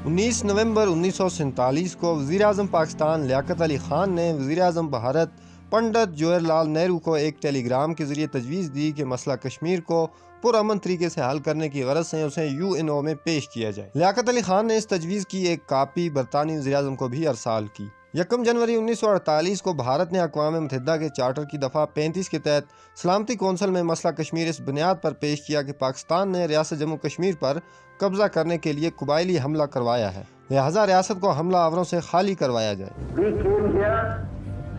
19 نومبر 1947 کو وزیر اعظم پاکستان لیاقت علی خان نے وزیر اعظم بھارت پنڈت جواہر لال نہرو کو ایک ٹیلی گرام کے ذریعے تجویز دی کہ مسئلہ کشمیر کو پرامن طریقے سے حل کرنے کی غرض سے اسے UN میں پیش کیا جائے۔ لیاقت علی خان نے اس تجویز کی ایک کاپی برطانوی وزیر اعظم کو بھی ارسال کی۔ 1 جنوری 1948 کو بھارت نے اقوام متحدہ کے چارٹر کی دفعہ 35 کے تحت سلامتی کونسل میں مسئلہ کشمیر اس بنیاد پر پیش کیا کہ پاکستان نے ریاست جموں کشمیر پر قبضہ کرنے کے لیے قبائلی حملہ کروایا ہے، لہذا ریاست کو حملہ آوروں سے خالی کروایا جائے۔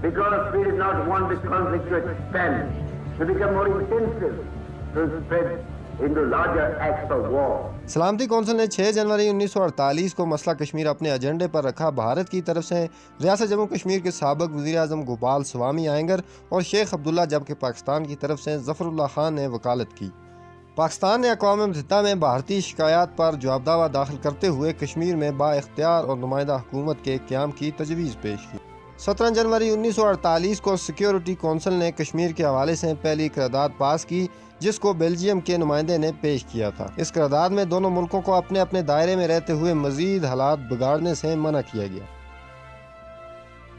Because we did not want this conflict to expand, to become more intensive, to spread into larger acts of war. سلامتی کونسل نے 6 جنوری 1948 کو مسئلہ کشمیر اپنے ایجنڈے پر رکھا۔ بھارت کی طرف سے ریاست جموں کشمیر کے سابق وزیر اعظم گوپال سوامی آئنگر اور شیخ عبداللہ، جبکہ پاکستان کی طرف سے ظفر اللہ خان نے وکالت کی۔ پاکستان نے اقوام متحدہ میں بھارتی شکایات پر جواب دعویٰ داخل کرتے ہوئے کشمیر میں با اختیار اور نمائندہ حکومت کے قیام کی تجویز پیش کی۔ 17 جنوری 1948 کو سیکیورٹی کونسل نے کشمیر کے حوالے سے پہلی قرارداد پاس کی، جس کو بیلجیم کے نمائندے نے پیش کیا تھا۔ اس قرارداد میں دونوں ملکوں کو اپنے اپنے دائرے میں رہتے ہوئے مزید حالات بگاڑنے سے منع کیا گیا۔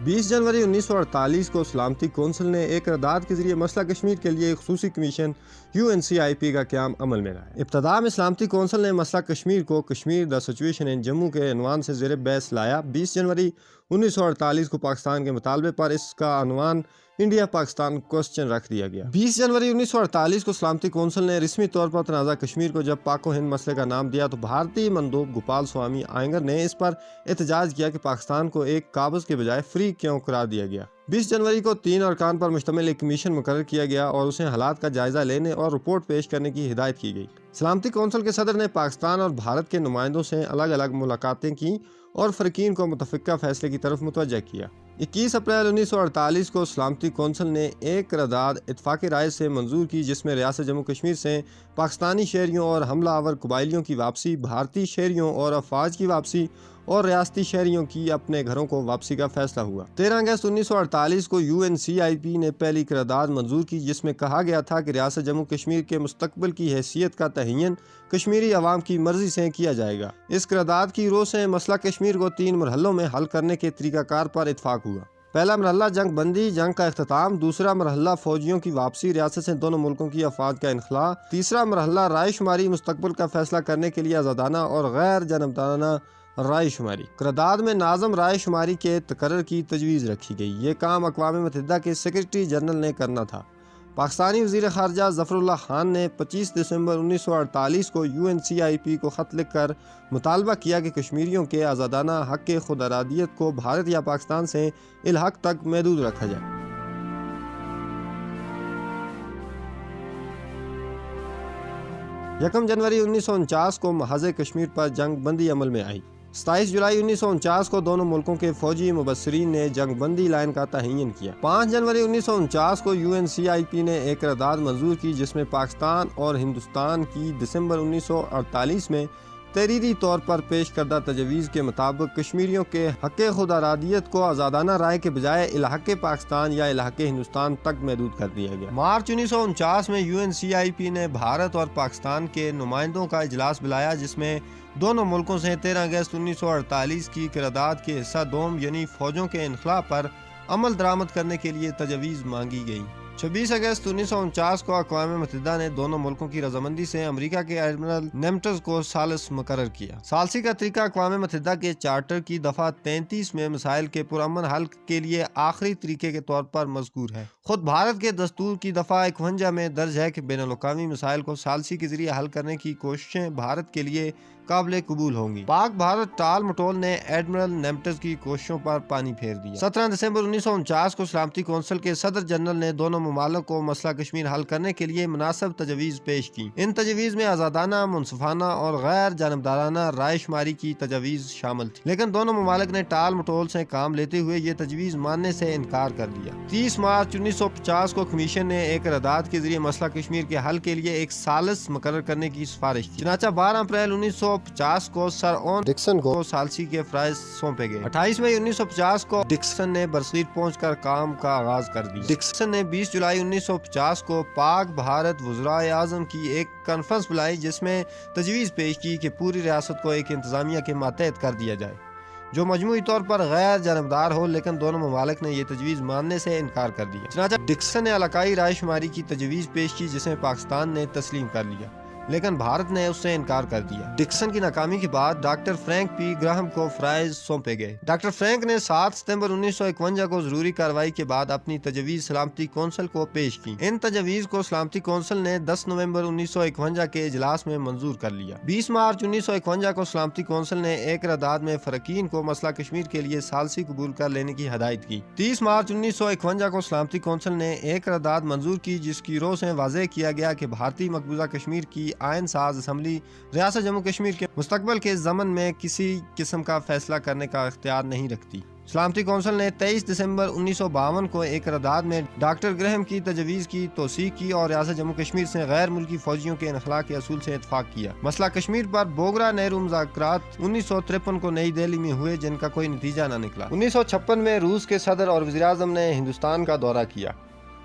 20 جنوری 1948 کو سلامتی کونسل نے ایک قرارداد کے ذریعے مسئلہ کشمیر کے لیے ایک خصوصی کمیشن UNCIP کا قیام عمل میں لایا۔ ابتدا میں سلامتی کونسل نے مسئلہ کشمیر کو Kashmir the situation in Jammu کے عنوان سے زیر بحث لایا۔ 20 جنوری 1948 کو پاکستان کے مطالبے پر اس کا عنوان انڈیا پاکستان کوسچن رکھ دیا گیا۔ 20 جنوری 1948 کو سلامتی کونسل نے رسمی طور پر تنازع کشمیر کو جب پاک و ہند مسئلے کا نام دیا تو بھارتی مندوب گوپال سوامی آئنگر نے اس پر احتجاج کیا کہ پاکستان کو ایک قابض کے بجائے فری کیوں قرار دیا گیا۔ 20 جنوری کو 3 ارکان پر مشتمل ایک کمیشن مقرر کیا گیا اور اسے حالات کا جائزہ لینے اور رپورٹ پیش کرنے کی ہدایت کی گئی۔ سلامتی کونسل کے صدر نے پاکستان اور بھارت کے نمائندوں سے الگ الگ ملاقاتیں کی اور فریقین کو متفقہ فیصلے کی طرف متوجہ کیا۔ 21 اپریل 1948 کو سلامتی کونسل نے ایک قرارداد اتفاقی رائے سے منظور کی، جس میں ریاست جموں کشمیر سے پاکستانی شہریوں اور حملہ آور قبائلیوں کی واپسی، بھارتی شہریوں اور افواج کی واپسی اور ریاستی شہریوں کی اپنے گھروں کو واپسی کا فیصلہ ہوا۔ 13 اگست 1948 کو UNCIP نے پہلی قرارداد منظور کی، جس میں کہا گیا تھا کہ ریاست جموں کشمیر کے مستقبل کی حیثیت کا تعین کشمیری عوام کی مرضی سے کیا جائے گا۔ اس قرارداد کی روح سے مسئلہ کشمیر کو 3 مرحلوں میں حل کرنے کے طریقہ کار پر اتفاق ہوا۔ پہلا مرحلہ جنگ بندی، جنگ کا اختتام۔ دوسرا مرحلہ فوجیوں کی واپسی، ریاست سے دونوں ملکوں کی افواج کا انخلاء۔ تیسرا مرحلہ رائے شماری، مستقبل کا فیصلہ کرنے کے لیے آزادانہ اور غیر جانبدارانہ رائے شماری۔ قرارداد میں ناظم رائے شماری کے تقرر کی تجویز رکھی گئی۔ یہ کام اقوام متحدہ کے سیکرٹری جنرل نے کرنا تھا۔ پاکستانی وزیر خارجہ ظفر اللہ خان نے 25 دسمبر 1948 کو UNCIP کو خط لکھ کر مطالبہ کیا کہ کشمیریوں کے آزادانہ حق خود ارادیت کو بھارت یا پاکستان سے الحاق تک محدود رکھا جائے۔ 1 جنوری 1949 کو محاذ کشمیر پر جنگ بندی عمل میں آئی۔ 27 جولائی 1949 کو دونوں ملکوں کے فوجی مبصرین نے جنگ بندی لائن کا تعین کیا۔ 5 جنوری 1949 کو UNCIP نے ایک قرارداد منظور کی، جس میں پاکستان اور ہندوستان کی دسمبر 1948 میں تحریری طور پر پیش کردہ تجویز کے مطابق کشمیریوں کے حق خود ارادیت کو آزادانہ رائے کے بجائے الحاق پاکستان یا الحاق ہندوستان تک محدود کر دیا گیا۔ مارچ 1949 میں UNCIP نے بھارت اور پاکستان کے نمائندوں کا اجلاس بلایا، جس میں دونوں ملکوں سے 13 اگست 1948 کی قرارداد کے حصہ دوم یعنی فوجوں کے انخلاء پر عمل درآمد کرنے کے لیے تجویز مانگی گئی۔ 26 اگست 1949 کو اقوام متحدہ نے دونوں ملکوں کی رضامندی سے امریکہ کے ایڈمرل نیمٹز کو ثالث مقرر کیا۔ ثالثی کا طریقہ اقوام متحدہ کے چارٹر کی دفعہ 33 میں مسائل کے پرامن حل کے لیے آخری طریقے کے طور پر مذکور ہے۔ خود بھارت کے دستور کی دفعہ 51 میں درج ہے کہ بین الاقوامی مسائل کو ثالثی کے ذریعے حل کرنے کی کوششیں بھارت کے لیے قابل قبول ہوں گی۔ پاک بھارت ٹال مٹول نے ایڈمرل نیمٹز کی کوششوں پر پانی پھیر دیا۔ 17 دسمبر 1949 کو سلامتی کونسل کے صدر جنرل نے دونوں ممالک کو مسئلہ کشمیر حل کرنے کے لیے مناسب تجویز پیش کی۔ ان تجویز میں آزادانہ، منصفانہ اور غیر جانبدارانہ رائے شماری کی تجویز شامل تھی، لیکن دونوں ممالک نے ٹال مٹول سے کام لیتے ہوئے یہ تجویز ماننے سے انکار کر دیا۔ 30 مارچ 1950 کو کمیشن نے ایک قرارداد کے ذریعے مسئلہ کشمیر کے حل کے لیے ایک ثالث مقرر کرنے کی سفارش کی۔ چنانچہ 12 اپریل 1950 1950 کو سر اون ڈکسن کو ثالثی کے فرائض سونپے گئے۔ 28 مئی 1950 کو ڈکسن نے برصغیر پہنچ کر کام کا آغاز کر دیا۔ ڈکسن نے 20 جولائی 1950 کو پاک بھارت وزرائے اعظم کی ایک کانفرنس بلائی، جس میں تجویز پیش کی کہ پوری ریاست کو ایک انتظامیہ کے ماتحت کر دیا جائے جو مجموعی طور پر غیر جانبدار ہو، لیکن دونوں ممالک نے یہ تجویز ماننے سے انکار کر دیا۔ چنانچہ ڈکسن نے علاقائی رائے شماری کی تجویز پیش کی، جسے پاکستان نے تسلیم کر لیا، لیکن بھارت نے اس سے انکار کر دیا۔ ڈکسن کی ناکامی کے بعد ڈاکٹر فرینک پی گراہم کو فرائض سونپے گئے۔ ڈاکٹر فرینک نے 7 ستمبر 1951 کو ضروری کارروائی کے بعد اپنی تجویز سلامتی کونسل کو پیش کی۔ ان تجویز کو سلامتی کونسل نے 10 نومبر 1951 کے اجلاس میں منظور کر لیا۔ 20 مارچ 1951 کو سلامتی کونسل نے ایک قرارداد میں فریقین کو مسئلہ کشمیر کے لیے ثالثی قبول کر لینے کی ہدایت کی۔ 30 مارچ 1951 کو سلامتی کونسل نے ایک قرارداد منظور کی، جس کی رو سے واضح کیا گیا کہ بھارتی مقبوضہ کشمیر کی آئین ساز اسمبلی ریاست جموں کشمیر کے مستقبل کے ضمن میں کسی قسم کا فیصلہ کرنے کا اختیار نہیں رکھتی۔ سلامتی کونسل نے 23 دسمبر 1952 کو ایک قرارداد میں ڈاکٹر گراہم کی تجویز کی توثیق کی اور ریاست جموں کشمیر سے غیر ملکی فوجیوں کے انخلاء کے اصول سے اتفاق کیا۔ مسئلہ کشمیر پر بوگرا نہرو مذاکرات 1953 کو نئی دہلی میں ہوئے، جن کا کوئی نتیجہ نہ نکلا۔ 1956 میں روس کے صدر اور وزیر اعظم نے ہندوستان کا دورہ کیا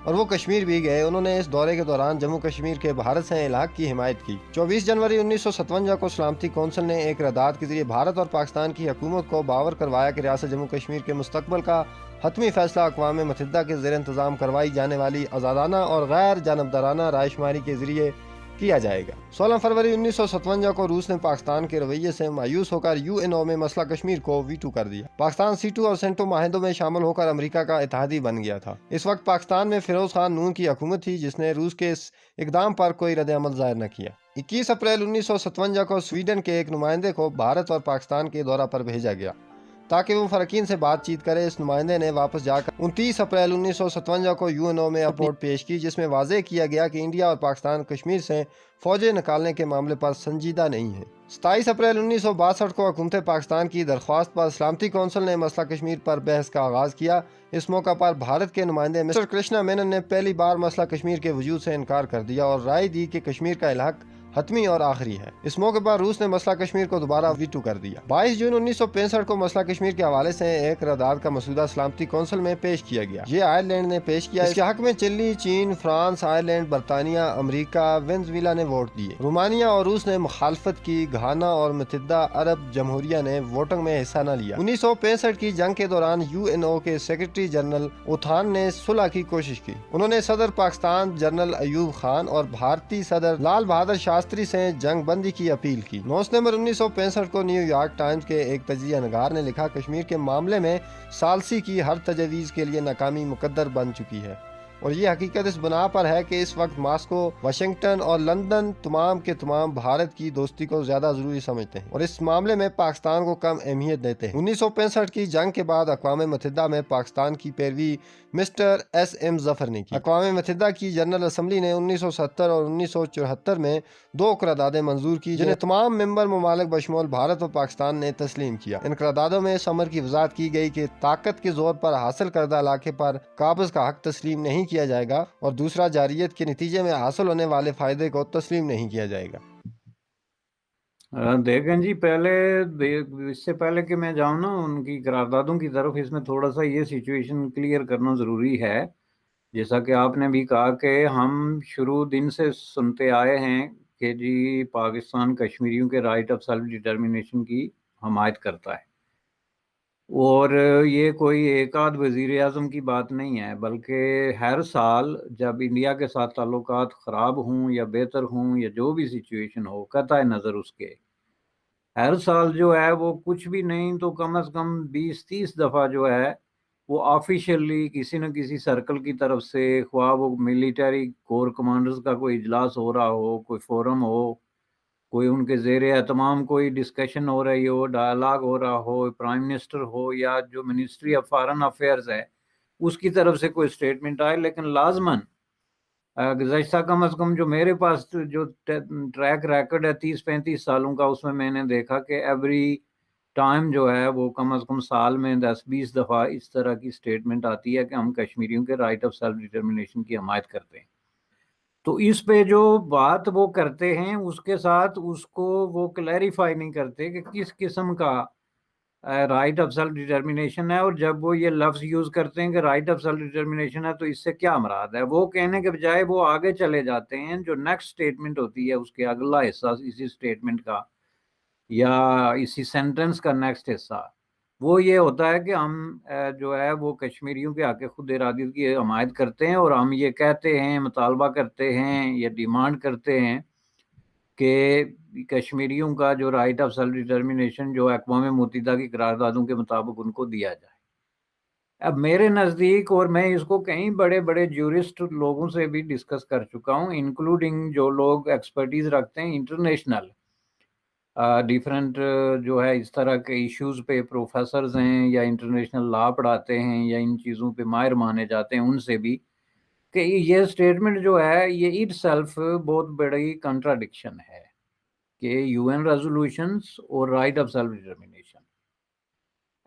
اور وہ کشمیر بھی گئے۔ انہوں نے اس دورے کے دوران جموں کشمیر کے بھارت سے الحاق کی حمایت کی۔ 24 جنوری 1957 کو سلامتی کونسل نے ایک قرارداد کے ذریعے بھارت اور پاکستان کی حکومت کو باور کروایا کہ ریاست جموں کشمیر کے مستقبل کا حتمی فیصلہ اقوام متحدہ کے زیر انتظام کروائی جانے والی آزادانہ اور غیر جانبدارانہ رائے شماری کے ذریعے کیا جائے گا۔ 16 فروری 1957 کو روس نے پاکستان کے رویے سے مایوس ہو کر UN میں مسئلہ کشمیر کو ویٹو کر دیا۔ پاکستان سیٹو اور سینٹو معاہدوں میں شامل ہو کر امریکہ کا اتحادی بن گیا تھا۔ اس وقت پاکستان میں فیروز خان نون کی حکومت تھی، جس نے روس کے اس اقدام پر کوئی رد عمل ظاہر نہ کیا۔ 21 اپریل 1957 کو سویڈن کے ایک نمائندے کو بھارت اور پاکستان کے دورہ پر بھیجا گیا تاکہ وہ فریقین سے بات چیت کرے۔ اس نمائندے نے واپس جا کر 29 اپریل 1957 کو UN میں رپورٹ پیش کی، جس میں واضح کیا گیا کہ انڈیا اور پاکستان کشمیر سے فوجیں نکالنے کے معاملے پر سنجیدہ نہیں ہیں۔ 27 اپریل 1962 کو حکومت پاکستان کی درخواست پر سلامتی کونسل نے مسئلہ کشمیر پر بحث کا آغاز کیا۔ اس موقع پر بھارت کے نمائندے مسٹر کرشنا مینن نے پہلی بار مسئلہ کشمیر کے وجود سے انکار کر دیا اور رائے دی کہ کشمیر کا الحاق حتمی اور آخری ہے۔ اس موقع پر روس نے مسئلہ کشمیر کو دوبارہ ویٹو کر دیا۔ 22 جون 1965 کو مسئلہ کشمیر کے حوالے سے ایک قرارداد کا مسودہ سلامتی کونسل میں پیش کیا گیا۔ یہ آئرلینڈ نے پیش کیا۔ اس کے حق میں چلی، چین، فرانس، آئرلینڈ، برطانیہ، امریکہ، وینزویلا نے ووٹ دیے۔ رومانیہ اور روس نے مخالفت کی۔ گھانا اور متحدہ عرب جمہوریہ نے ووٹنگ میں حصہ نہ لیا۔ 1965 کی جنگ کے دوران UN کے سیکرٹری جنرل اوتھان نے صلح کی کوشش کی۔ انہوں نے صدر پاکستان جنرل ایوب خان اور بھارتی صدر لال بہادر شاستری سے جنگ بندی کی اپیل کی۔ 9 ستمبر 1965 کو نیو یارک ٹائمز کے ایک تجزیہ نگار نے لکھا، کشمیر کے معاملے میں ثالثی کی ہر تجویز کے لیے ناکامی مقدر بن چکی ہے، اور یہ حقیقت اس بنا پر ہے کہ اس وقت ماسکو، واشنگٹن اور لندن تمام کے تمام بھارت کی دوستی کو زیادہ ضروری سمجھتے ہیں اور اس معاملے میں پاکستان کو کم اہمیت دیتے ہیں۔ 1965 کی جنگ کے بعد اقوام متحدہ میں پاکستان کی پیروی مسٹر SM ظفر نے کی۔ اقوام متحدہ کی جنرل اسمبلی نے 1970 اور 1974 میں 2 قراردادیں منظور کی، جنہیں تمام ممبر ممالک بشمول بھارت اور پاکستان نے تسلیم کیا۔ ان قراردادوں میں اس امر کی وضاحت کی گئی کہ طاقت کے زور پر حاصل کردہ علاقے پر قابض کا حق تسلیم نہیں کیا جائے گا، اور دوسرا جارحیت کے نتیجے میں حاصل ہونے والے فائدے کو تسلیم نہیں کیا جائے گا۔ دیکھیں جی، اس سے پہلے کہ میں جاؤں نا ان کی قراردادوں کی طرف، اس میں تھوڑا سا یہ سچویشن کلیئر کرنا ضروری ہے۔ جیسا کہ آپ نے بھی کہا کہ ہم شروع دن سے سنتے آئے ہیں کہ جی پاکستان کشمیریوں کے رائٹ آف سیلف ڈٹرمنیشن کی حمایت کرتا ہے، اور یہ کوئی ایک آدھ وزیر اعظم کی بات نہیں ہے، بلکہ ہر سال جب انڈیا کے ساتھ تعلقات خراب ہوں یا بہتر ہوں یا جو بھی سچویشن ہو، قطع نظر اس کے، ہر سال جو ہے وہ کچھ بھی نہیں تو کم از کم 20-30 دفعہ جو ہے وہ آفیشیلی کسی نہ کسی سرکل کی طرف سے، خواہ وہ ملٹری کور کمانڈرز کا کوئی اجلاس ہو رہا ہو، کوئی فورم ہو، کوئی ان کے زیر اہتمام کوئی ڈسکشن ہو رہی ہو، ڈائلاگ ہو رہا ہو، پرائم منسٹر ہو یا جو منسٹری آف فارن افیئرز ہے اس کی طرف سے کوئی سٹیٹمنٹ آئے، لیکن لازماً گزشتہ کم از کم جو میرے پاس جو ٹریک ریکارڈ ہے 30-35 سالوں کا، اس میں نے دیکھا کہ ایوری ٹائم جو ہے وہ کم از کم سال میں 10-20 دفعہ اس طرح کی سٹیٹمنٹ آتی ہے کہ ہم کشمیریوں کے رائٹ آف سیلف ڈٹرمنیشن کی حمایت کرتے ہیں۔ تو اس پہ جو بات وہ کرتے ہیں اس کے ساتھ اس کو وہ کلیریفائی نہیں کرتے کہ کس قسم کا رائٹ آف سیلف ڈٹرمنیشن ہے، اور جب وہ یہ لفظ یوز کرتے ہیں کہ رائٹ آف سیلف ڈٹرمنیشن ہے تو اس سے کیا مراد ہے، وہ کہنے کے بجائے وہ آگے چلے جاتے ہیں. جو نیکسٹ اسٹیٹمنٹ ہوتی ہے اس کے اگلا حصہ اسی اسٹیٹمنٹ کا یا اسی سینٹنس کا نیکسٹ حصہ وہ یہ ہوتا ہے کہ ہم جو ہے وہ کشمیریوں کے حق خود ارادیت کی حمایت کرتے ہیں، اور ہم یہ کہتے ہیں، مطالبہ کرتے ہیں یا ڈیمانڈ کرتے ہیں کہ کشمیریوں کا جو رائٹ آف سیلف ڈٹرمنیشن جو اقوام متحدہ کی قراردادوں کے مطابق ان کو دیا جائے. اب میرے نزدیک، اور میں اس کو کئی بڑے بڑے جیورسٹ لوگوں سے بھی ڈسکس کر چکا ہوں، انکلوڈنگ جو لوگ ایکسپرٹیز رکھتے ہیں انٹرنیشنل ڈیفرنٹ جو ہے اس طرح کے ایشوز پہ پروفیسرز ہیں یا انٹرنیشنل لا پڑھاتے ہیں یا ان چیزوں پہ ماہر مانے جاتے ہیں، ان سے بھی، کہ یہ اسٹیٹمنٹ جو ہے یہ اٹ سیلف بہت بڑی کنٹراڈکشن ہے کہ یو این ریزولوشنز اور رائٹ آف سیلف ڈٹرمنیشن.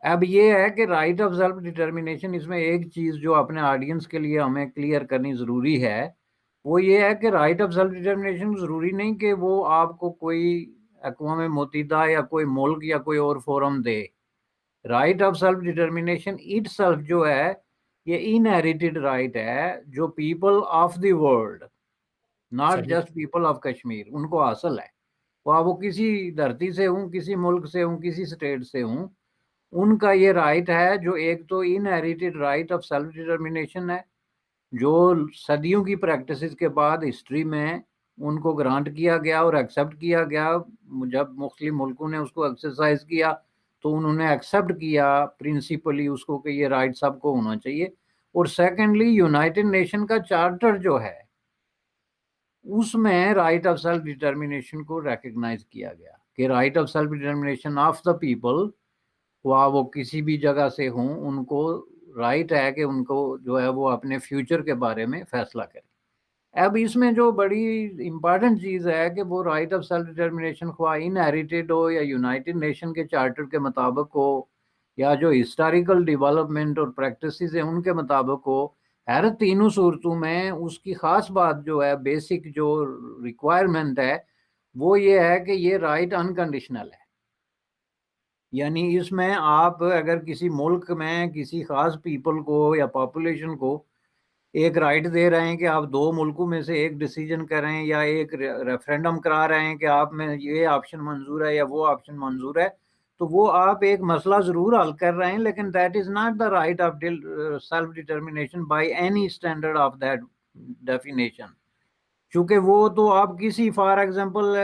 اب یہ ہے کہ رائٹ آف سیلف ڈٹرمنیشن، اس میں ایک چیز جو اپنے آڈینس کے لیے ہمیں کلیئر کرنی ضروری ہے، وہ یہ ہے کہ رائٹ آف سیلف ڈٹرمنیشن ضروری نہیں کہ وہ آپ کو کوئی اقوام متحدہ یا کوئی ملک یا کوئی اور forum they. Right of self determination it self جو ہے یہ انہیریٹڈ رائٹ ہے جو people of the world, not صحیح. جسٹ پیپل آف کشمیر، ان کو حاصل ہے. وہ کسی دھرتی سے ہوں، کسی ملک سے ہوں، کسی اسٹیٹ سے ہوں، ان کا یہ رائٹ ہے جو ایک تو inherited right of self determination ہے جو صدیوں کی پریکٹسز کے بعد ہسٹری میں ان کو گرانٹ کیا گیا اور ایکسیپٹ کیا گیا. جب مختلف ملکوں نے اس کو ایکسرسائز کیا تو انہوں نے ایکسیپٹ کیا پرنسپلی اس کو کہ یہ رائٹ سب کو ہونا چاہیے. اور سیکنڈلی یونائٹڈ نیشن کا چارٹر جو ہے اس میں رائٹ آف سیلف ڈٹرمنیشن کو ریکگنائز کیا گیا کہ right of self determination of the people, وہ کسی بھی جگہ سے ہوں، ان کو رائٹ ہے کہ ان کو جو ہے وہ اپنے فیوچر کے بارے میں فیصلہ کریں. اب اس میں جو بڑی امپارٹنٹ چیز ہے کہ وہ رائٹ آف سیلف ڈٹرمنیشن خواہ انہیریٹڈ ہو یا یونائٹڈ نیشن کے چارٹر کے مطابق ہو یا جو ہسٹوریکل ڈیولپمنٹ اور پریکٹسز ہیں ان کے مطابق ہو، ہر تینوں صورتوں میں اس کی خاص بات جو ہے، بیسک جو ریکوائرمنٹ ہے وہ یہ ہے کہ یہ رائٹ انکنڈیشنل ہے. یعنی اس میں آپ اگر کسی ملک میں کسی خاص پیپل کو یا پاپولیشن کو ایک رائٹ دے رہے ہیں کہ آپ دو ملکوں میں سے ایک ڈیسیجن کریں یا ایک ریفرینڈم کرا رہے ہیں کہ آپ میں یہ آپشن منظور ہے یا وہ آپشن منظور ہے، تو وہ آپ ایک مسئلہ ضرور حل کر رہے ہیں، لیکن that is not the right of self determination by any standard of that definition. چونکہ وہ تو آپ کسی فار ایگزامپل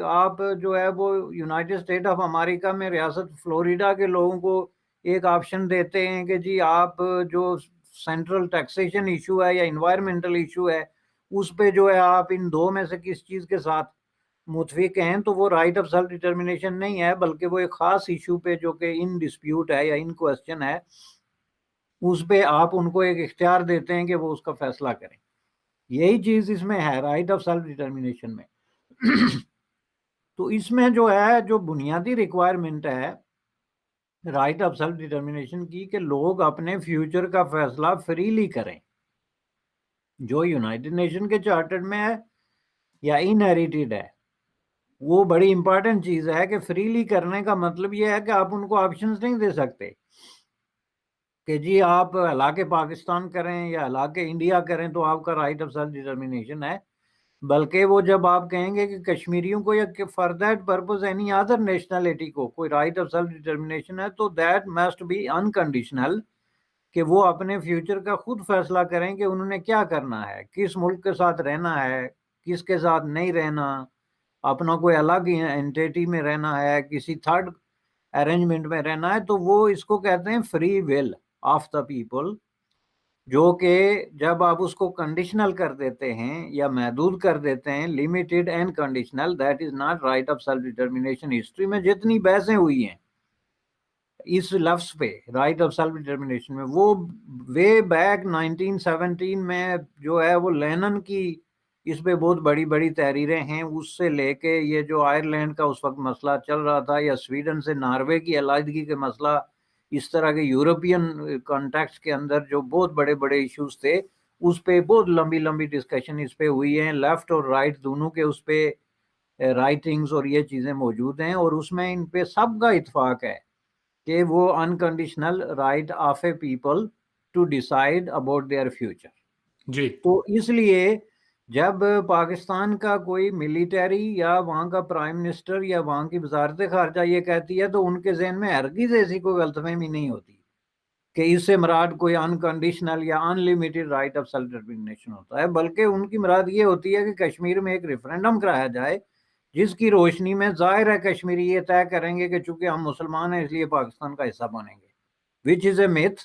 آپ جو ہے وہ یونائٹڈ اسٹیٹ آف امریکہ میں ریاست فلوریڈا کے لوگوں کو ایک آپشن دیتے ہیں کہ جی آپ جو سینٹرل ٹیکسیشن ایشو ہے یا انوائرمنٹل ایشو ہے اس پہ جو ہے آپ ان دو میں سے کس چیز کے ساتھ متفق ہیں، تو وہ رائٹ آف سیلف ڈٹرمنیشن نہیں ہے بلکہ وہ ایک خاص ایشو پہ جو کہ ان ڈسپیوٹ ہے یا ان کوسچن ہے اس پہ آپ ان کو ایک اختیار دیتے ہیں کہ وہ اس کا فیصلہ کریں. یہی چیز اس میں ہے رائٹ آف سیلف ڈٹرمنیشن میں. تو اس میں جو ہے جو بنیادی ریکوائرمنٹ ہے رائٹ آف سیلف ڈٹرمنیشن کی کہ لوگ اپنے فیوچر کا فیصلہ فریلی کریں، جو یونائٹڈ نیشن کے چارٹر میں ہے یا انہیریٹڈ ہے. وہ بڑی امپورٹنٹ چیز ہے کہ فریلی کرنے کا مطلب یہ ہے کہ آپ ان کو آپشنز نہیں دے سکتے کہ جی آپ علاق پاکستان کریں یا علاق انڈیا کریں تو آپ کا رائٹ آف سیلف ڈٹرمنیشن ہے، بلکہ وہ جب آپ کہیں گے کہ کشمیریوں کو یا for that purpose any other nationality کو کوئی رائٹ آف سیلف ڈٹرمنیشن ہے تو دیٹ مسٹ بی انکنڈیشنل، کہ وہ اپنے فیوچر کا خود فیصلہ کریں کہ انہوں نے کیا کرنا ہے، کس ملک کے ساتھ رہنا ہے، کس کے ساتھ نہیں رہنا، اپنا کوئی الگ انٹیٹی میں رہنا ہے، کسی تھرڈ ارینجمنٹ میں رہنا ہے. تو وہ اس کو کہتے ہیں free will of the people, جو کہ جب آپ اس کو کنڈیشنل کر دیتے ہیں یا محدود کر دیتے ہیں، limited and conditional, that is not right of self determination. History میں جتنی بحثیں ہوئی ہیں اس لفظ پہ رائٹ آف سیلف ڈٹرمنیشن میں، وہ وے بیک 1917 میں جو ہے وہ لینن کی اس پہ بہت بڑی بڑی تحریریں ہیں، اس سے لے کے یہ جو آئرلینڈ کا اس وقت مسئلہ چل رہا تھا یا سویڈن سے ناروے کی علیحدگی کے مسئلہ، اس طرح کے یورپین کانٹیکس کے اندر جو بہت بڑے بڑے ایشوز تھے اس پہ بہت لمبی لمبی ڈسکشن اس پہ ہوئی ہیں، لیفٹ اور رائٹ دونوں کے اس پہ رائٹنگز اور یہ چیزیں موجود ہیں، اور اس میں ان پہ سب کا اتفاق ہے کہ وہ unconditional right of a people to decide about their future. جی تو اس لیے جب پاکستان کا کوئی ملٹری یا وہاں کا پرائم منسٹر یا وہاں کی وزارت خارجہ یہ کہتی ہے تو ان کے ذہن میں ہرگز ایسی کوئی غلط فہمی نہیں ہوتی کہ اس سے مراد کوئی انکنڈیشنل یا unlimited right of self determination ہوتا ہے، بلکہ ان کی مراد یہ ہوتی ہے کہ کشمیر میں ایک ریفرینڈم کرایا جائے جس کی روشنی میں ظاہر ہے کشمیری یہ طے کریں گے کہ چونکہ ہم مسلمان ہیں اس لیے پاکستان کا حصہ بنیں گے، وچ از اے میتھ.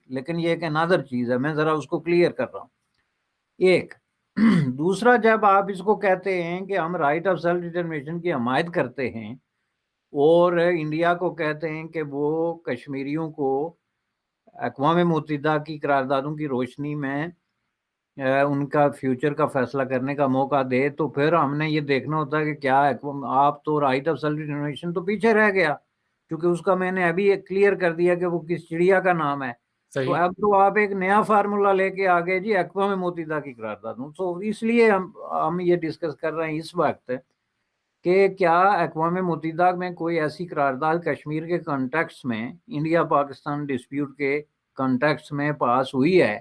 لیکن یہ ایک انادر چیز ہے، میں ذرا اس کو کلیئر کر رہا ہوں. ایک دوسرا، جب آپ اس کو کہتے ہیں کہ ہم رائٹ آف سیلف ڈٹرمنیشن کی حمایت کرتے ہیں اور انڈیا کو کہتے ہیں کہ وہ کشمیریوں کو اقوام متحدہ کی قراردادوں کی روشنی میں ان کا فیوچر کا فیصلہ کرنے کا موقع دے، تو پھر ہم نے یہ دیکھنا ہوتا ہے کہ کیا آپ تو رائٹ آف سیلف ڈٹرمنیشن تو پیچھے رہ گیا، کیونکہ اس کا میں نے ابھی کلیئر کر دیا کہ وہ کس چڑیا کا نام ہے. تو صحیح. اب تو آپ ایک نیا فارمولا لے کے آگے جی اقوام متحدہ کی قراردادوں. تو اس لیے ہم یہ ڈسکس کر رہے ہیں اس وقت کہ کیا اقوام متحدہ میں کوئی ایسی قرارداد کشمیر کے کنٹیکسٹ میں، انڈیا پاکستان ڈسپیوٹ کے کنٹیکسٹ میں پاس ہوئی ہے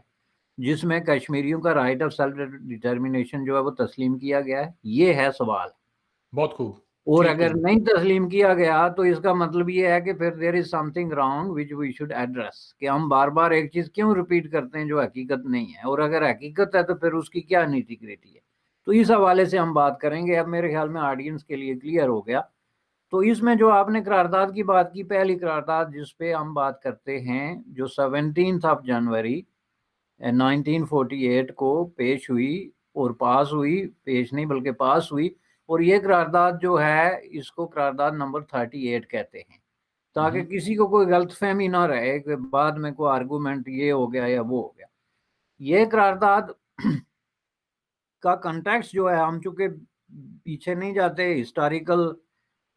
جس میں کشمیریوں کا رائٹ آف سیلف ڈٹرمنیشن جو ہے وہ تسلیم کیا گیا ہے؟ یہ ہے سوال. بہت خوب. اور ٹھیک اگر ہے. نہیں تسلیم کیا گیا تو اس کا مطلب یہ ہے کہ پھر there is something wrong which we should address, کہ ہم بار بار ایک چیز کیوں ریپیٹ کرتے ہیں جو حقیقت نہیں ہے، اور اگر حقیقت ہے تو پھر اس کی کیا نیتی گریٹی ہے. تو اس حوالے سے ہم بات کریں گے. اب میرے خیال میں آڈینس کے لیے کلیئر ہو گیا. تو اس میں جو آپ نے قرارداد کی بات کی، پہلی قرارداد جس پہ ہم بات کرتے ہیں جو 17 جنوری 1948 کو پیش ہوئی اور پاس ہوئی، پیش نہیں بلکہ پاس ہوئی، اور یہ قرارداد جو ہے اس کو قرارداد نمبر 38 کہتے ہیں، تاکہ کسی کو کوئی غلط فہمی نہ رہے کہ بعد میں کوئی آرگومنٹ یہ ہو گیا یا وہ ہو گیا. یہ قرارداد کا کنٹیکسٹ جو ہے، ہم چونکہ پیچھے نہیں جاتے، ہسٹوریکل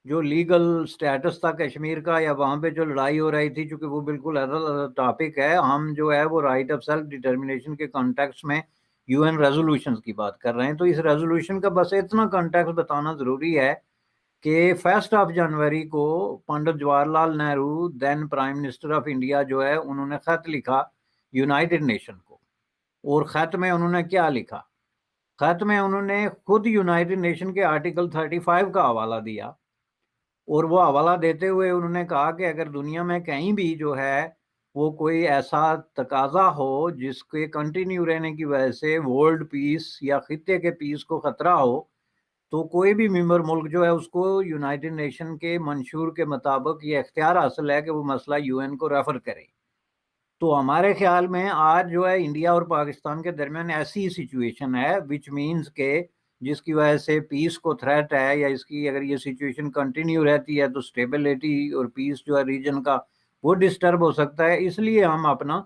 جو لیگل سٹیٹس تھا کشمیر کا یا وہاں پہ جو لڑائی ہو رہی تھی، چونکہ وہ بالکل ادر ٹاپک ہے، ہم جو ہے وہ رائٹ آف سیلف ڈٹرمنیشن کے کنٹیکسٹ میں یو این ریزولوشنز کی بات کر رہے ہیں. تو اس ریزولوشن کا بس اتنا کنٹیکسٹ بتانا ضروری ہے کہ 1 جنوری کو پنڈت جواہر لال نہرو دین پرائم منسٹر آف انڈیا جو ہے انہوں نے خط لکھا یونائٹڈ نیشن کو. اور خط میں انہوں نے کیا لکھا؟ خط میں انہوں نے خود یونائٹڈ نیشن کے آرٹیکل 35 کا حوالہ دیا، اور وہ حوالہ دیتے ہوئے انہوں نے کہا کہ اگر دنیا میں کہیں بھی جو ہے وہ کوئی ایسا تقاضا ہو جس کے کنٹینیو رہنے کی وجہ سے ورلڈ پیس یا خطے کے پیس کو خطرہ ہو، تو کوئی بھی ممبر ملک جو ہے اس کو یونائٹڈ نیشن کے منشور کے مطابق یہ اختیار حاصل ہے کہ وہ مسئلہ یو این کو ریفر کرے. تو ہمارے خیال میں آج جو ہے انڈیا اور پاکستان کے درمیان ایسی سچویشن ہے وچ مینز کہ جس کی وجہ سے پیس کو تھریٹ ہے، یا اس کی اگر یہ سچویشن کنٹینیو رہتی ہے تو سٹیبلٹی اور پیس جو ہے ریجن کا وہ ڈسٹرب ہو سکتا ہے. اس لیے ہم اپنا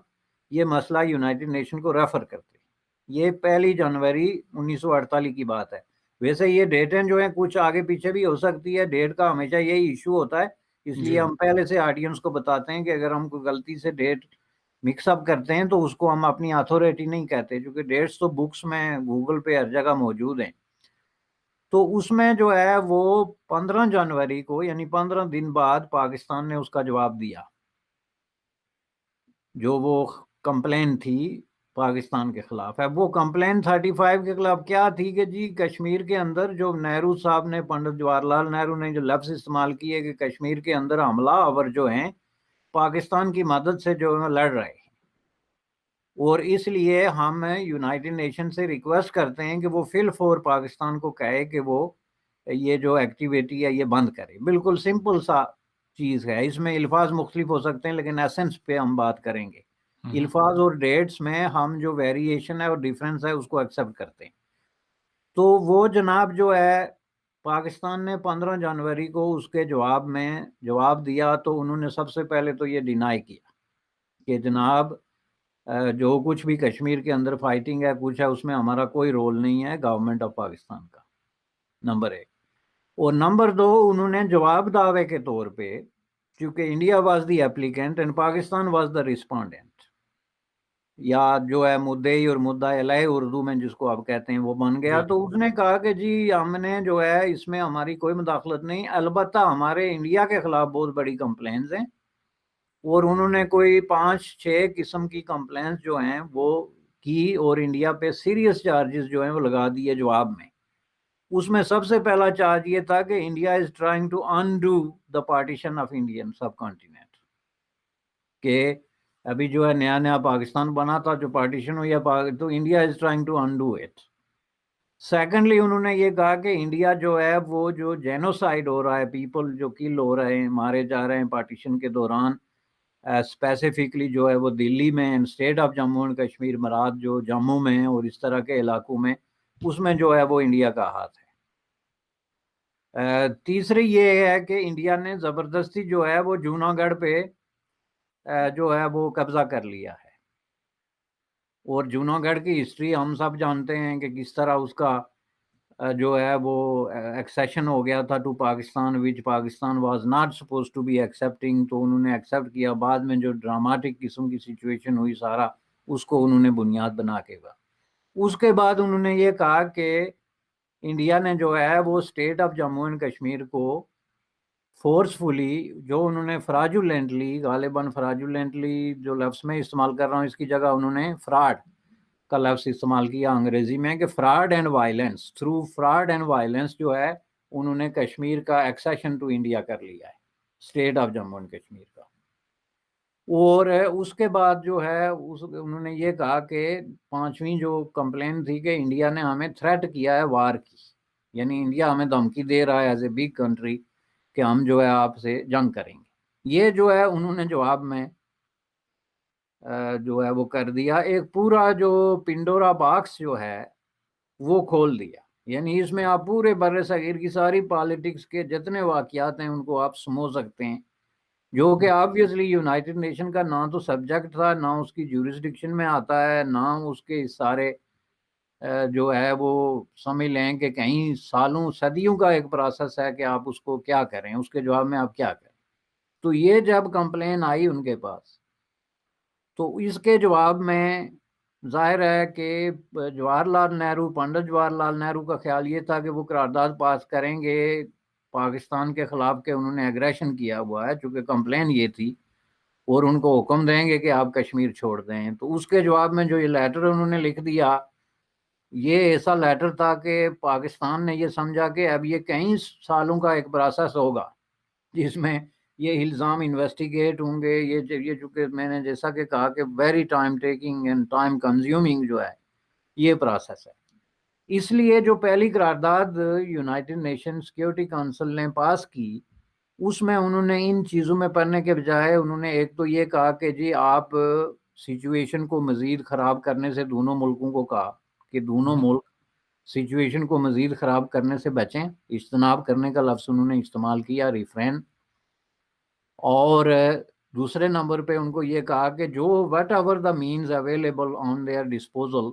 یہ مسئلہ یونائٹڈ نیشن کو ریفر کرتے ہیں. یہ 1 جنوری 1948 کی بات ہے. ویسے یہ ڈیٹیں جو ہیں کچھ آگے پیچھے بھی ہو سکتی ہے، ڈیٹ کا ہمیشہ یہی ایشو ہوتا ہے، اس لیے ہم پہلے سے آڈینس کو بتاتے ہیں کہ اگر ہم کوئی غلطی سے ڈیٹ مکس اپ کرتے ہیں تو اس کو ہم اپنی اتھارٹی نہیں کہتے، کیونکہ ڈیٹس تو بکس میں گوگل پہ ہر جگہ موجود ہیں. تو اس میں جو ہے وہ 15 جنوری کو یعنی 15 دن بعد پاکستان نے اس کا جواب دیا، جو وہ کمپلین تھی پاکستان کے خلاف ہے. وہ کمپلین 35 کے خلاف کیا تھی کہ جی کشمیر کے اندر جو نہرو صاحب نے، پنڈت جواہر لال نہرو نے جو لفظ استعمال کیے کہ کشمیر کے اندر حملہ آور جو ہیں پاکستان کی مدد سے جو لڑ رہے ہیں، اور اس لیے ہم یونائٹڈ نیشن سے ریکویسٹ کرتے ہیں کہ وہ فی الفور پاکستان کو کہے کہ وہ یہ جو ایکٹیویٹی ہے یہ بند کرے. بالکل سمپل سا چیز ہے، اس میں الفاظ مختلف ہو سکتے ہیں لیکن ایسنس پہ ہم بات کریں گے. الفاظ اور ڈیٹس میں ہم جو ویریشن ہے اور ڈیفرنس ہے اس کو ایکسیپٹ کرتے ہیں. تو وہ جناب جو ہے پاکستان نے 15 جنوری کو اس کے جواب میں جواب دیا، تو انہوں نے سب سے پہلے تو یہ ڈینائی کیا کہ جناب جو کچھ بھی کشمیر کے اندر فائٹنگ ہے کچھ ہے اس میں ہمارا کوئی رول نہیں ہے گورنمنٹ آف پاکستان کا، نمبر 1. اور نمبر 2 انہوں نے جواب دعوے کے طور پہ، چونکہ India was the applicant and Pakistan was the respondent, یا جو ہے مدعی اور مدعا علیہ اردو میں جس کو آپ کہتے ہیں وہ بن گیا. جی تو اس نے کہا کہ جی ہم نے جو ہے اس میں ہماری کوئی مداخلت نہیں, البتہ ہمارے انڈیا کے خلاف بہت بڑی کمپلینز ہیں, اور انہوں نے کوئی 5-6 قسم کی کمپلینس جو ہیں وہ کی, اور انڈیا پہ سیریس چارجز جو ہیں وہ لگا دیے جواب میں. اس میں سب سے پہلا چارج یہ تھا کہ India is trying to undo the partition of Indian subcontinent, کہ ابھی جو ہے نیا نیا پاکستان بنا تھا, جو پارٹیشن ہوئی ہے تو India is trying to undo it. Secondly انہوں نے یہ کہا کہ انڈیا جو ہے وہ جو جینوسائڈ ہو رہا ہے, پیپل جو کل ہو رہے ہیں, مارے جا رہے ہیں پارٹیشن کے دوران, اسپیسیفکلی جو ہے وہ دلی میں, state of Jammu and Kashmir مراد جو جموں میں اور اس طرح کے علاقوں میں, اس میں جو ہے وہ انڈیا کا ہاتھ ہے. تیسری یہ ہے کہ انڈیا نے زبردستی جو ہے وہ جوناگڑھ پہ جو ہے وہ قبضہ کر لیا ہے, اور جوناگڑھ کی ہسٹری ہم سب جانتے ہیں کہ کس طرح اس کا جو ہے وہ ایکسیشن ہو گیا تھا to Pakistan, which Pakistan was not supposed to be accepting, تو انہوں نے ایکسیپٹ کیا. بعد میں جو ڈراماٹک قسم کی سچویشن ہوئی سارا اس کو انہوں نے بنیاد بنا کے گا. اس کے بعد انہوں نے یہ کہا کہ انڈیا نے جو ہے وہ state of Jammu and Kashmir کو فورسفلی, جو انہوں نے فراجولینٹلی, غالباً فراجولینٹلی جو لفظ میں استعمال کر رہا ہوں اس کی جگہ انہوں نے فراڈ کا لفظ استعمال کیا انگریزی میں, کہ fraud and violence, through fraud and violence جو ہے انہوں نے کشمیر کا ایکسیشن ٹو انڈیا کر لیا ہے, state of Jammu and Kashmir کا. اور اس کے بعد جو ہے انہوں نے یہ کہا کہ پانچویں جو کمپلین تھی کہ انڈیا نے ہمیں تھریٹ کیا ہے وار کی, یعنی انڈیا ہمیں دھمکی دے رہا ہے ایز اے بگ کنٹری کہ ہم جو ہے آپ سے جنگ کریں گے. یہ جو ہے انہوں نے جواب میں جو ہے وہ کر دیا, ایک پورا جو پنڈورا باکس جو ہے وہ کھول دیا. یعنی اس میں آپ پورے بر صغیر کی ساری پالیٹکس کے جتنے واقعات ہیں ان کو آپ سمجھ سکتے ہیں, جو کہ آبویسلی یونائٹڈ نیشن کا نہ تو سبجیکٹ تھا, نہ اس کی جورسڈکشن میں آتا ہے, نہ اس کے سارے جو ہے وہ سمجھ لیں کہ کہیں سالوں صدیوں کا ایک پروسیس ہے کہ آپ اس کو کیا کریں, اس کے جواب میں آپ کیا کریں. تو یہ جب کمپلین آئی ان کے پاس تو اس کے جواب میں ظاہر ہے کہ جواہر لال نہرو, پنڈت جواہر لال نہرو کا خیال یہ تھا کہ وہ قرارداد پاس کریں گے پاکستان کے خلاف کہ انہوں نے ایگریشن کیا ہوا ہے, چونکہ کمپلین یہ تھی, اور ان کو حکم دیں گے کہ آپ کشمیر چھوڑ دیں. تو اس کے جواب میں جو یہ لیٹر انہوں نے لکھ دیا, یہ ایسا لیٹر تھا کہ پاکستان نے یہ سمجھا کہ اب یہ کئی سالوں کا ایک پروسیس ہوگا جس میں یہ الزام انویسٹیگیٹ ہوں گے. یہ چونکہ میں نے جیسا کہ کہا کہ very time taking and time consuming جو ہے یہ پروسیس ہے. اس لیے جو پہلی قرارداد یونائٹڈ نیشن سیکیورٹی کونسل نے پاس کی, اس میں انہوں نے ان چیزوں میں پڑھنے کے بجائے انہوں نے ایک تو یہ کہا کہ جی آپ سچویشن کو مزید خراب کرنے سے, دونوں ملکوں کو کہا کہ دونوں ملک سچویشن کو مزید خراب کرنے سے بچیں, اجتناب کرنے کا لفظ انہوں نے استعمال کیا, ریفرین. اور دوسرے نمبر پہ ان کو یہ کہا کہ جو whatever the means available on their disposal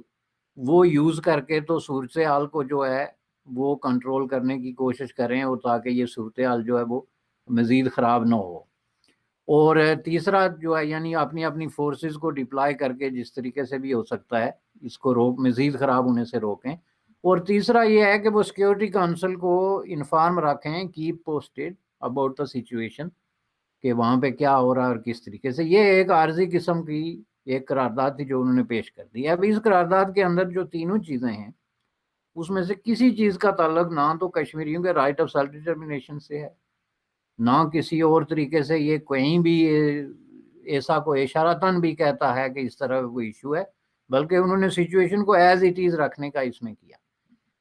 وہ یوز کر کے تو صورتحال کو جو ہے وہ کنٹرول کرنے کی کوشش کریں, اور تاکہ یہ صورتحال جو ہے وہ مزید خراب نہ ہو. اور تیسرا جو ہے یعنی اپنی فورسز کو ڈپلائی کر کے جس طریقے سے بھی ہو سکتا ہے اس کو مزید خراب ہونے سے روکیں. اور تیسرا یہ ہے کہ وہ سیکیورٹی کونسل کو انفارم رکھیں, keep posted about the situation, کہ وہاں پہ کیا ہو رہا ہے اور کس طریقے سے. یہ ایک عارضی قسم کی ایک قرارداد تھی جو انہوں نے پیش کر دی. اب اس قرارداد کے اندر جو تینوں چیزیں ہیں اس میں سے کسی چیز کا تعلق نہ تو کشمیریوں کے رائٹ آف سیلف ڈٹرمنیشن سے ہے, نہ کسی اور طریقے سے یہ کہیں بھی ایسا کوئی اشارتاً بھی کہتا ہے کہ اس طرح کا کوئی ایشو ہے, بلکہ انہوں نے سچویشن کو ایز اٹ از رکھنے کا اس میں کیا.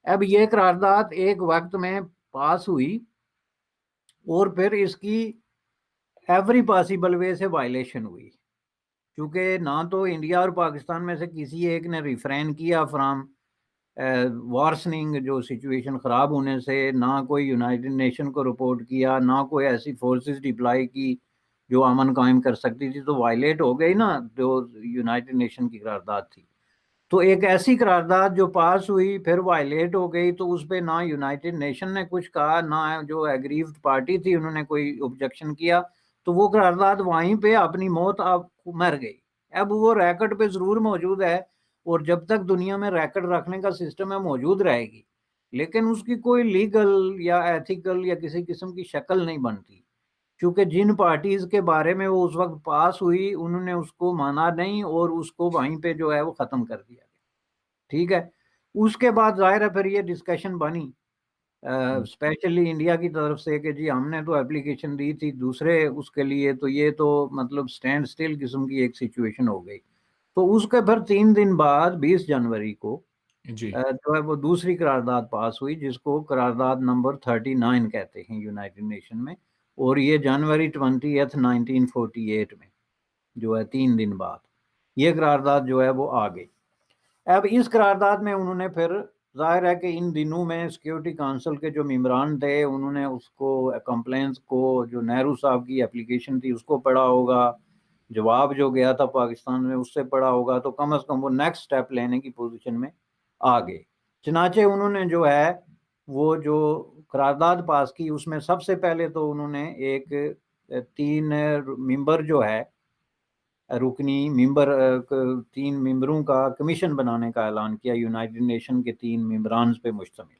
اب یہ قرارداد ایک وقت میں پاس ہوئی اور پھر اس کی ایوری پاسبل وے سے وائلیشن ہوئی, کیونکہ نہ تو انڈیا اور پاکستان میں سے کسی ایک نے ریفرین کیا فرام وارسننگ جو سچویشن خراب ہونے سے, نہ کوئی یونائٹڈ نیشن کو رپورٹ کیا, نہ کوئی ایسی فورسز ڈپلائی کی جو امن قائم کر سکتی تھی. تو وائلیٹ ہو گئی نا جو یونائٹڈ نیشن کی قرارداد تھی. تو ایک ایسی قرارداد جو پاس ہوئی پھر وائلیٹ ہو گئی, تو اس پہ نہ یونائٹڈ نیشن نے کچھ کہا, نہ جو ایگریوڈ پارٹی تھی انہوں نے کوئی آبجیکشن کیا, تو وہ قرارداد وہیں پہ اپنی موت اب مر گئی. اب وہ ریکٹ پہ ضرور موجود ہے، اور جب تک دنیا میں ریکٹ رکھنے کا سسٹم ہے موجود رہے گی، لیکن اس کی کوئی لیگل یا ایتھیکل یا کسی قسم کی شکل نہیں بنتی، کیونکہ جن پارٹیز کے بارے میں وہ اس وقت پاس ہوئی انہوں نے اس کو مانا نہیں، اور اس کو وہیں پہ جو ہے وہ ختم کر دیا گیا. ٹھیک ہے. اس کے بعد ظاہر ہے پھر یہ ڈسکشن بنی اسپیشلی انڈیا کی طرف سے کہ جی ہم نے تو اپلیکیشن دی تھی دوسرے اس کے لیے، تو یہ تو مطلب سٹینڈ سٹل قسم کی ایک سچویشن ہو گئی. تو اس کے پھر 3 دن بعد 20 جنوری کو جی جو ہے وہ دوسری قرارداد پاس ہوئی، جس کو قرارداد نمبر 39 کہتے ہیں یونائٹڈ نیشن میں، اور یہ جنوری 20 1948 میں جو ہے 3 دن بعد یہ قرارداد جو ہے وہ آ گئی. اب اس قرارداد میں انہوں نے پھر ظاہر ہے کہ ان دنوں میں سیکیورٹی کونسل کے جو ممبران تھے انہوں نے اس کو کمپلینس کو، جو نہرو صاحب کی اپلیکیشن تھی اس کو پڑھا ہوگا، جواب جو گیا تھا پاکستان میں اس سے پڑھا ہوگا، تو کم از کم وہ نیکسٹ سٹیپ لینے کی پوزیشن میں آ گئے. چنانچہ انہوں نے جو ہے وہ جو قرارداد پاس کی اس میں سب سے پہلے تو انہوں نے ایک 3 ممبر جو ہے رکنی ممبر 3 ممبروں کا کمیشن بنانے کا اعلان کیا یونائٹڈ نیشن کے 3 ممبران پہ مشتمل،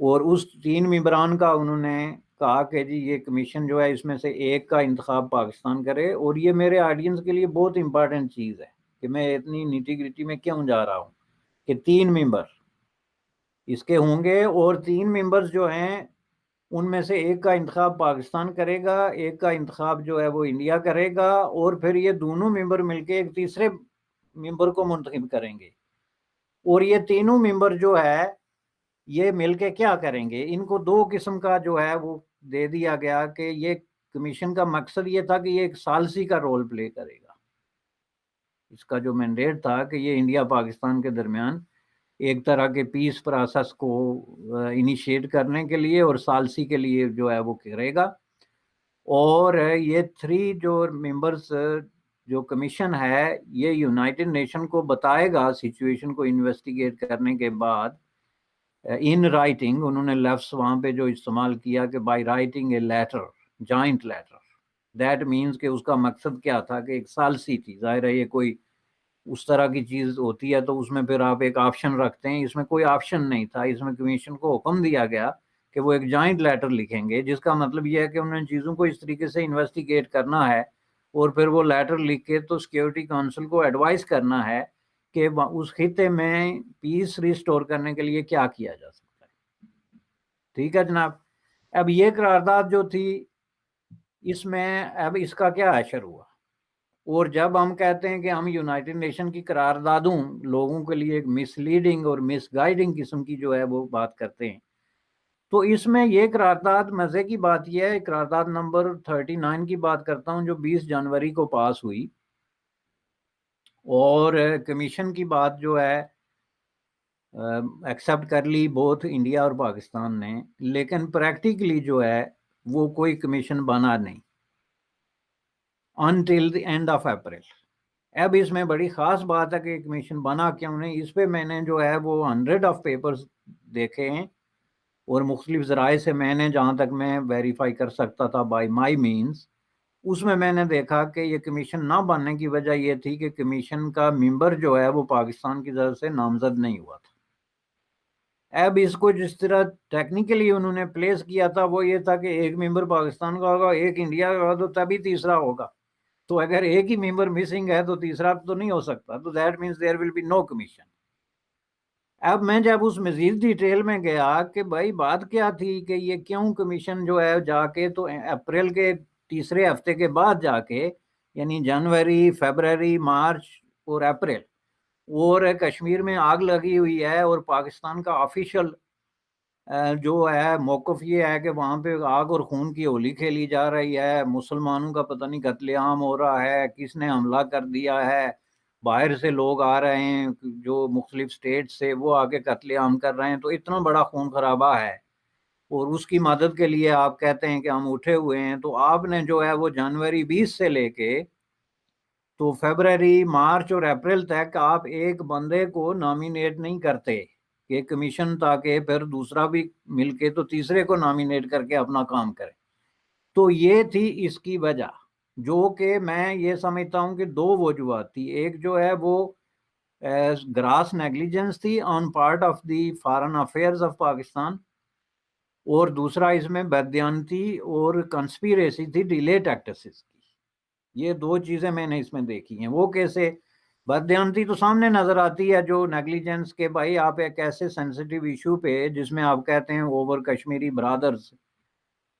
اور اس 3 ممبران کا انہوں نے کہا کہ جی یہ کمیشن جو ہے اس میں سے ایک کا انتخاب پاکستان کرے. اور یہ میرے آڈینس کے لیے بہت امپارٹنٹ چیز ہے کہ میں اتنی نیٹی گریٹی میں کیوں جا رہا ہوں، کہ 3 ممبر اس کے ہوں گے، اور 3 ممبرز جو ہیں ان میں سے ایک کا انتخاب پاکستان کرے گا، ایک کا انتخاب جو ہے وہ انڈیا کرے گا، اور پھر یہ دونوں ممبر مل کے ایک تیسرے ممبر کو منتخب کریں گے. اور یہ تینوں ممبر جو ہے یہ مل کے کیا کریں گے، ان کو 2 قسم کا جو ہے وہ دے دیا گیا کہ یہ کمیشن کا مقصد یہ تھا کہ یہ ایک ثالثی کا رول پلے کرے گا. اس کا جو مینڈیٹ تھا کہ یہ انڈیا پاکستان کے درمیان ایک طرح کے پیس پروسیس کو انیشیٹ کرنے کے لیے اور ثالثی کے لیے جو ہے وہ کرے گا. اور یہ 3 جو ممبرز جو کمیشن ہے یہ یونائٹڈ نیشن کو بتائے گا سچویشن کو انویسٹیگیٹ کرنے کے بعد ان رائٹنگ. انہوں نے لفظ وہاں پہ جو استعمال کیا کہ by writing a letter, joint letter, that means کہ اس کا مقصد کیا تھا کہ ایک ثالثی تھی. ظاہر ہے یہ کوئی اس طرح کی چیز ہوتی ہے تو اس میں پھر آپ ایک آپشن رکھتے ہیں، اس میں کوئی آپشن نہیں تھا. اس میں کمیشن کو حکم دیا گیا کہ وہ ایک جوائنٹ لیٹر لکھیں گے، جس کا مطلب یہ ہے کہ انہوں نے چیزوں کو اس طریقے سے انویسٹیگیٹ کرنا ہے، اور پھر وہ لیٹر لکھ کے تو سیکیورٹی کونسل کو ایڈوائز کرنا ہے کہ اس خطے میں پیس ریسٹور کرنے کے لیے کیا کیا جا سکتا ہے. ٹھیک ہے جناب. اب یہ قرارداد جو تھی اس میں اب اس کا کیا اثر ہوا، اور جب ہم کہتے ہیں کہ ہم یونائٹڈ نیشن کی قراردادوں لوگوں کے لیے ایک مس لیڈنگ اور مس گائیڈنگ قسم کی جو ہے وہ بات کرتے ہیں، تو اس میں یہ قرارداد مزے کی بات یہ ہے، قرارداد نمبر 39 کی بات کرتا ہوں جو 20 جنوری کو پاس ہوئی، اور کمیشن کی بات جو ہے ایکسیپٹ کر لی بوتھ انڈیا اور پاکستان نے، لیکن پریکٹیکلی جو ہے وہ کوئی کمیشن بنا نہیں until the end of April. اب اس میں بڑی خاص بات ہے کہ کمیشن بنا کیوں نہیں. اس پہ میں نے جو ہے وہ 100 آف پیپرز دیکھے ہیں، اور مختلف ذرائع سے میں نے جہاں تک میں ویریفائی کر سکتا تھا بائی مائی مینز، اس میں نے دیکھا کہ یہ کمیشن نہ بننے کی وجہ یہ تھی کہ کمیشن کا ممبر جو ہے وہ پاکستان کی طرف سے نامزد نہیں ہوا تھا. اب اس کو جس طرح ٹیکنیکلی انہوں نے پلیس کیا تھا وہ یہ تھا کہ ایک ممبر پاکستان کا ہوگا، ایک انڈیا کا ہوگا، تو تبھی تیسرا ہوگا. تو اگر ایک ہی ممبر مسنگ ہے تو تیسرا تو نہیں ہو سکتا، تو that means there will be no commission. اب میں جب اس مزید ڈیٹیل میں گیا کہ بھائی بات کیا تھی کہ یہ کیوں کمیشن جو ہے جا کے تو اپریل کے تیسرے ہفتے کے بعد جا کے، یعنی جنوری، فیبرری، مارچ اور اپریل، اور کشمیر میں آگ لگی ہوئی ہے، اور پاکستان کا آفیشیل جو ہے موقف یہ ہے کہ وہاں پہ آگ اور خون کی ہولی کھیلی جا رہی ہے، مسلمانوں کا پتہ نہیں قتل عام ہو رہا ہے، کس نے حملہ کر دیا ہے، باہر سے لوگ آ رہے ہیں جو مختلف سٹیٹ سے، وہ آ کے قتل عام کر رہے ہیں. تو اتنا بڑا خون خرابہ ہے، اور اس کی مدد کے لیے آپ کہتے ہیں کہ ہم اٹھے ہوئے ہیں. تو آپ نے جو ہے وہ جنوری 20 سے لے کے تو فیبرری، مارچ اور اپریل تک آپ ایک بندے کو نامینیٹ نہیں کرتے کہ کمیشن، تاکہ پھر دوسرا بھی مل کے تو تیسرے کو نامینیٹ کر کے اپنا کام کرے. تو یہ تھی اس کی وجہ. جو کہ میں یہ سمجھتا ہوں کہ دو وجوہات تھی. ایک جو ہے وہ گراس نیگلیجنس تھی on part of the foreign affairs of Pakistan, اور دوسرا اس میں بددیانتی اور کنسپیریسی تھی ڈیلے ٹیکٹسز کی. یہ دو چیزیں میں نے اس میں دیکھی ہیں. وہ کیسے؟ بددیانتی تو سامنے نظر آتی ہے, جو نیگلیجنس کے بھائی آپ ایک ایسے سینسیٹیو ایشو پہ جس میں آپ کہتے ہیں our Kashmiri brothers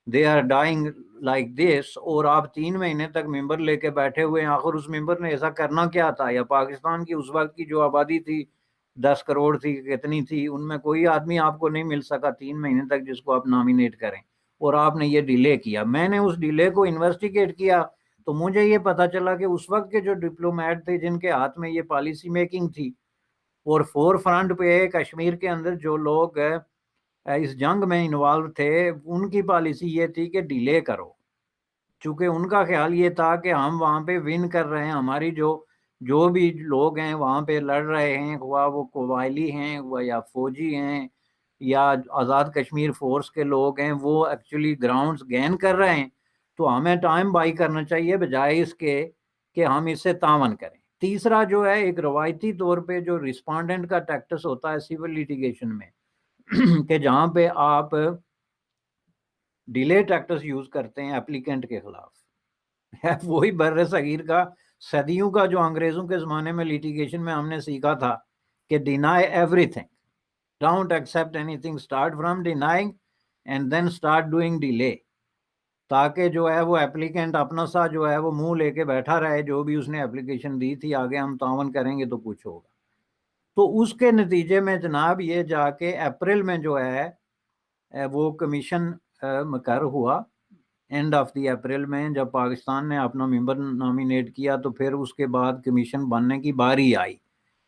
they are dying like this, اور آپ 3 مہینے تک ممبر لے کے بیٹھے ہوئے ہیں. آخر اس ممبر نے ایسا کرنا کیا تھا؟ یا پاکستان کی اس وقت کی جو آبادی تھی 10 کروڑ تھی, کتنی تھی, ان میں کوئی آدمی آپ کو نہیں مل سکا 3 مہینے تک جس کو آپ نامینیٹ کریں, اور آپ نے یہ ڈیلے کیا. میں نے اس ڈیلے کو انویسٹیگیٹ کیا تو مجھے یہ پتا چلا کہ اس وقت کے جو ڈپلومیٹ تھے جن کے ہاتھ میں یہ پالیسی میکنگ تھی, اور فور فرنٹ پہ کشمیر کے اندر جو لوگ اس جنگ میں انوالو تھے, ان کی پالیسی یہ تھی کہ ڈیلے کرو, چونکہ ان کا خیال یہ تھا کہ ہم وہاں پہ ون کر رہے ہیں. ہماری جو بھی لوگ ہیں وہاں پہ لڑ رہے ہیں, خواہ وہ قبائلی ہیں یا فوجی ہیں یا آزاد کشمیر فورس کے لوگ ہیں, وہ ایکچولی گراؤنڈز گین کر رہے ہیں, تو ہمیں ٹائم بائی کرنا چاہیے بجائے اس کے کہ ہم اس سے تعاون کریں. تیسرا جو ہے ایک روایتی طور پہ جو رسپونڈنٹ کا ٹیکٹس ہوتا ہے سول لیٹیگیشن میں, کہ جہاں پہ آپ ڈیلے ٹیکٹس یوز کرتے ہیں اپلیکینٹ کے خلاف. وہی بر صغیر کا صدیوں کا جو انگریزوں کے زمانے میں لیٹیگیشن میں ہم نے سیکھا تھا کہ deny everything, don't accept anything, start from denying and then start doing delay, تاکہ جو ہے وہ اپلیکینٹ اپنا سا جو ہے وہ منہ لے کے بیٹھا رہے, جو بھی اس نے اپلیکیشن دی تھی آگے ہم تعاون کریں گے تو کچھ ہوگا. تو اس کے نتیجے میں جناب یہ جا کے اپریل میں جو ہے وہ کمیشن مقرر ہوا, اینڈ آف دی اپریل میں جب پاکستان نے اپنا ممبر نامینیٹ کیا تو پھر اس کے بعد کمیشن بننے کی باری آئی.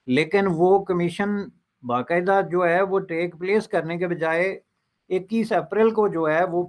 لیکن وہ کمیشن باقاعدہ جو ہے وہ ٹیک پلیس کرنے کے بجائے 21 اپریل کو جو ہے وہ